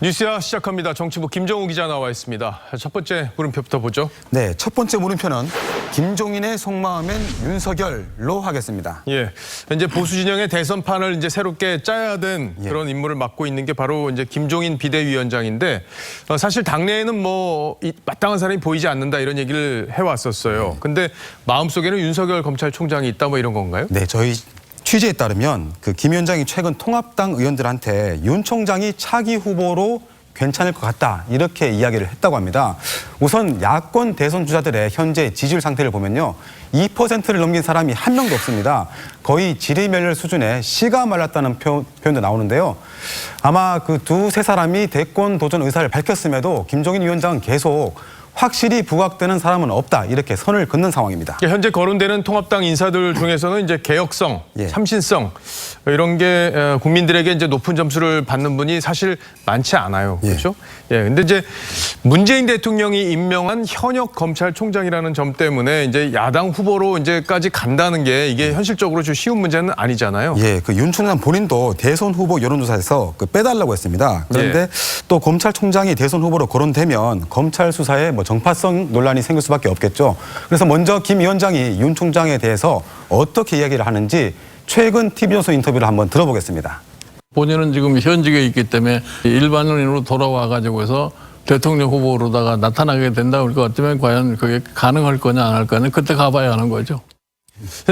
뉴스야 시작합니다. 정치부 김정우 기자 나와 있습니다. 첫 번째 물음표부터 보죠. 네, 첫 번째 물음표는 김종인의 속마음엔 윤석열로 하겠습니다. 예, 이제 보수 진영의 대선판을 이제 새롭게 짜야 된 그런 임무를 맡고 있는 게 바로 이제 김종인 비대위원장인데 사실 당내에는 뭐 마땅한 사람이 보이지 않는다 이런 얘기를 해왔었어요. 근데 마음속에는 윤석열 검찰총장이 있다 뭐 이런 건가요? 네, 저희 취재에 따르면 김 위원장이 최근 통합당 의원들한테 윤 총장이 차기 후보로 괜찮을 것 같다 이렇게 이야기를 했다고 합니다. 우선 야권 대선 주자들의 현재 지지율 상태를 보면요. 2%를 넘긴 사람이 한 명도 없습니다. 거의 지리멸렬 수준의 씨가 말랐다는 표현도 나오는데요. 아마 그 두세 사람이 대권 도전 의사를 밝혔음에도 김종인 위원장은 계속 확실히 부각되는 사람은 없다 이렇게 선을 긋는 상황입니다. 현재 거론되는 통합당 인사들 중에서는 이제 개혁성, 참신성 이런 게 국민들에게 이제 높은 점수를 받는 분이 사실 많지 않아요. 그렇죠? 예. 근데 이제 문재인 대통령이 임명한 현역 검찰총장이라는 점 때문에 이제 야당 후보로 이제까지 간다는 게 이게 현실적으로 좀 쉬운 문제는 아니잖아요. 예, 윤 총장 본인도 대선 후보 여론조사에서 빼달라고 했습니다. 그런데 또 검찰총장이 대선 후보로 거론되면 검찰 수사에 정파성 논란이 생길 수밖에 없겠죠. 그래서 먼저 김 위원장이 윤 총장에 대해서 어떻게 이야기를 하는지 최근 TV조선 인터뷰를 한번 들어보겠습니다. 본인은 지금 현직에 있기 때문에 일반인으로 돌아와가지고 해서 대통령 후보로다가 나타나게 된다고 할 것 같으면 과연 그게 가능할 거냐 안 할 거냐 그때 가봐야 하는 거죠.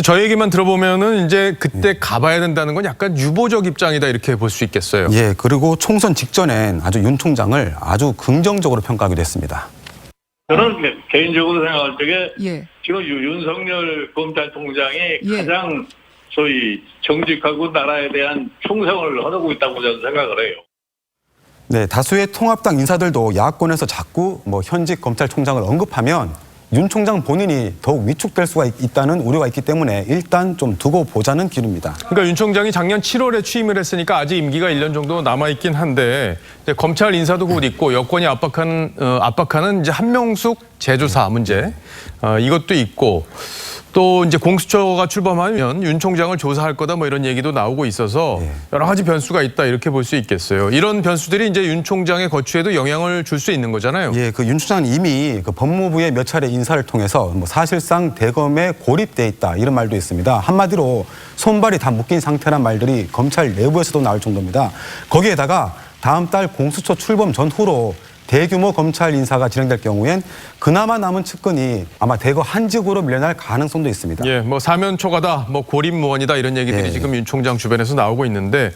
저 얘기만 들어보면은 이제 그때 가봐야 된다는 건 약간 유보적 입장이다 이렇게 볼 수 있겠어요. 예, 그리고 총선 직전엔 아주 윤 총장을 아주 긍정적으로 평가하기도 했습니다. 저는 개인적으로 생각할 적에 지금 윤석열 검찰총장이 가장 소위 정직하고 나라에 대한 충성을 하고 있다고 저는 생각을 해요. 네, 다수의 통합당 인사들도 야권에서 자꾸 현직 검찰총장을 언급하면 윤 총장 본인이 더욱 위축될 수가 있다는 우려가 있기 때문에 일단 좀 두고 보자는 기류입니다. 그러니까 윤 총장이 작년 7월에 취임을 했으니까 아직 임기가 1년 정도 남아있긴 한데 검찰 인사도 곧 있고 여권이 압박하는 이제 한명숙 제조사 문제 이것도 있고 또 이제 공수처가 출범하면 윤 총장을 조사할 거다 뭐 이런 얘기도 나오고 있어서 여러 가지 변수가 있다 이렇게 볼 수 있겠어요. 이런 변수들이 이제 윤 총장의 거취에도 영향을 줄 수 있는 거잖아요. 예, 윤 총장은 이미 법무부의 몇 차례 인사를 통해서 사실상 대검에 고립돼 있다 이런 말도 있습니다. 한마디로 손발이 다 묶인 상태란 말들이 검찰 내부에서도 나올 정도입니다. 거기에다가 다음 달 공수처 출범 전후로 대규모 검찰 인사가 진행될 경우엔 그나마 남은 측근이 아마 대거 한직으로 밀려날 가능성도 있습니다. 예, 사면 초과다, 고립무원이다 이런 얘기들이 지금 윤 총장 주변에서 나오고 있는데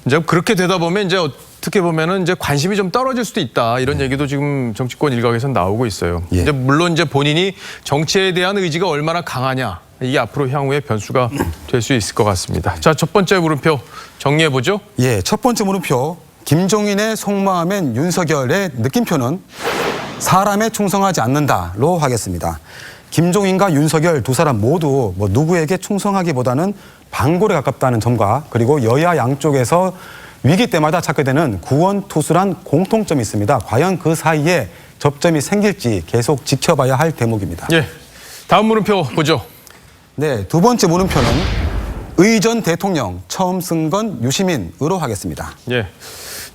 이제 그렇게 되다 보면 이제 어떻게 보면은 이제 관심이 좀 떨어질 수도 있다 이런 얘기도 지금 정치권 일각에서 나오고 있어요. 이제 물론 이제 본인이 정치에 대한 의지가 얼마나 강하냐 이게 앞으로 향후의 변수가 될 수 있을 것 같습니다. 자, 첫 번째 물음표 정리해 보죠. 예, 첫 번째 물음표. 김종인의 속마음엔 윤석열의 느낌표는 사람에 충성하지 않는다로 하겠습니다. 김종인과 윤석열 두 사람 모두 누구에게 충성하기보다는 반골에 가깝다는 점과 그리고 여야 양쪽에서 위기 때마다 찾게 되는 구원투수란 공통점이 있습니다. 과연 그 사이에 접점이 생길지 계속 지켜봐야 할 대목입니다. 예, 다음 물음표 보죠. 네, 두 번째 물음표는 의전 대통령 처음 쓴 건 유시민으로 하겠습니다. 예.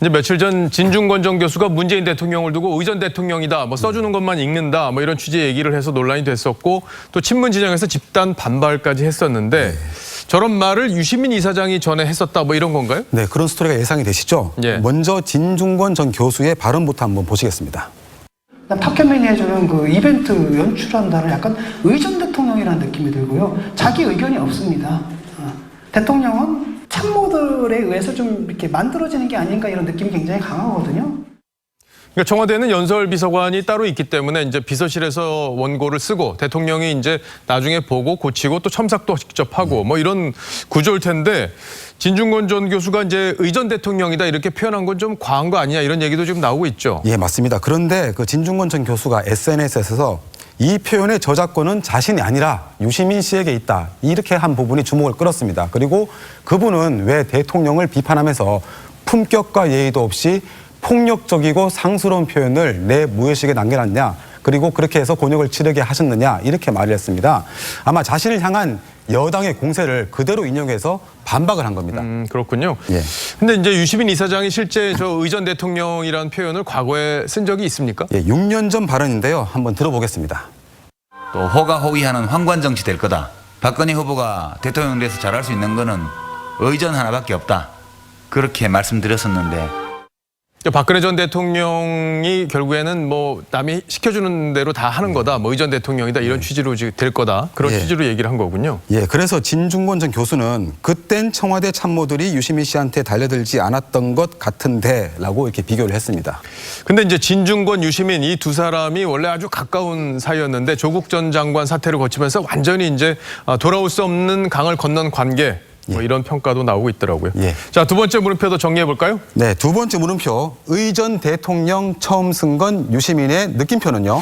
이제 며칠 전 진중권 전 교수가 문재인 대통령을 두고 의전 대통령이다, 써주는 것만 읽는다, 이런 취지의 얘기를 해서 논란이 됐었고 또 친문 진영에서 집단 반발까지 했었는데 저런 말을 유시민 이사장이 전에 했었다, 이런 건가요? 네, 그런 스토리가 예상이 되시죠? 먼저 진중권 전 교수의 발언부터 한번 보시겠습니다. 탁현민이 해주는 그 이벤트 연출한다는 약간 의전 대통령이라는 느낌이 들고요. 자기 의견이 없습니다. 대통령은 참모들에 의해서 좀 이렇게 만들어지는 게 아닌가 이런 느낌이 굉장히 강하거든요. 그러니까 청와대는 연설비서관이 따로 있기 때문에 이제 비서실에서 원고를 쓰고 대통령이 이제 나중에 보고 고치고 또 첨삭도 직접 하고 이런 구조일 텐데 진중권 전 교수가 이제 의전 대통령이다 이렇게 표현한 건 좀 과한 거 아니냐 이런 얘기도 지금 나오고 있죠. 예, 맞습니다. 그런데 진중권 전 교수가 SNS에서 이 표현의 저작권은 자신이 아니라 유시민 씨에게 있다. 이렇게 한 부분이 주목을 끌었습니다. 그리고 그분은 왜 대통령을 비판하면서 품격과 예의도 없이 폭력적이고 상스러운 표현을 내 무의식에 남겨놨냐. 그리고 그렇게 해서 곤욕을 치르게 하셨느냐. 이렇게 말을 했습니다. 아마 자신을 향한 여당의 공세를 그대로 인용해서 반박을 한 겁니다. 그렇군요. 예. 근데 이제 유시민 이사장이 실제 저 의전 대통령이라는 표현을 과거에 쓴 적이 있습니까? 예, 6년 전 발언인데요. 한번 들어보겠습니다. 또 호가호위하는 황관 정치 될 거다. 박근혜 후보가 대통령 돼서 잘할 수 있는 거는 의전 하나밖에 없다. 그렇게 말씀드렸었는데 박근혜 전 대통령이 결국에는 뭐 남이 시켜주는 대로 다 하는 거다. 뭐 의전 대통령이다. 이런 취지로 될 거다. 그런 예. 취지로 얘기를 한 거군요. 예, 그래서 진중권 전 교수는 그땐 청와대 참모들이 유시민 씨한테 달려들지 않았던 것 같은데라고 이렇게 비교를 했습니다. 근데 이제 진중권, 유시민 이 두 사람이 원래 아주 가까운 사이였는데 조국 전 장관 사태를 거치면서 완전히 이제 돌아올 수 없는 강을 건넌 관계. 뭐 이런 평가도 나오고 있더라고요. 예. 자, 두 번째 물음표도 정리해 볼까요? 네, 두 번째 물음표. 의전 대통령 처음 쓴 건 유시민의 느낌표는요.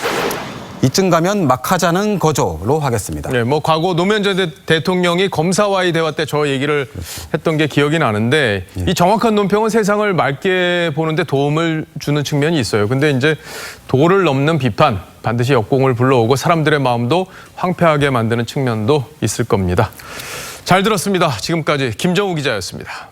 이쯤 가면 막 하자는 거죠로 하겠습니다. 네, 뭐 과거 노무현 전 대통령이 검사와의 대화 때 저 얘기를 했던 게 기억이 나는데 이 정확한 논평은 세상을 맑게 보는데 도움을 주는 측면이 있어요. 근데 이제 도를 넘는 비판 반드시 역공을 불러오고 사람들의 마음도 황폐하게 만드는 측면도 있을 겁니다. 잘 들었습니다. 지금까지 김정우 기자였습니다.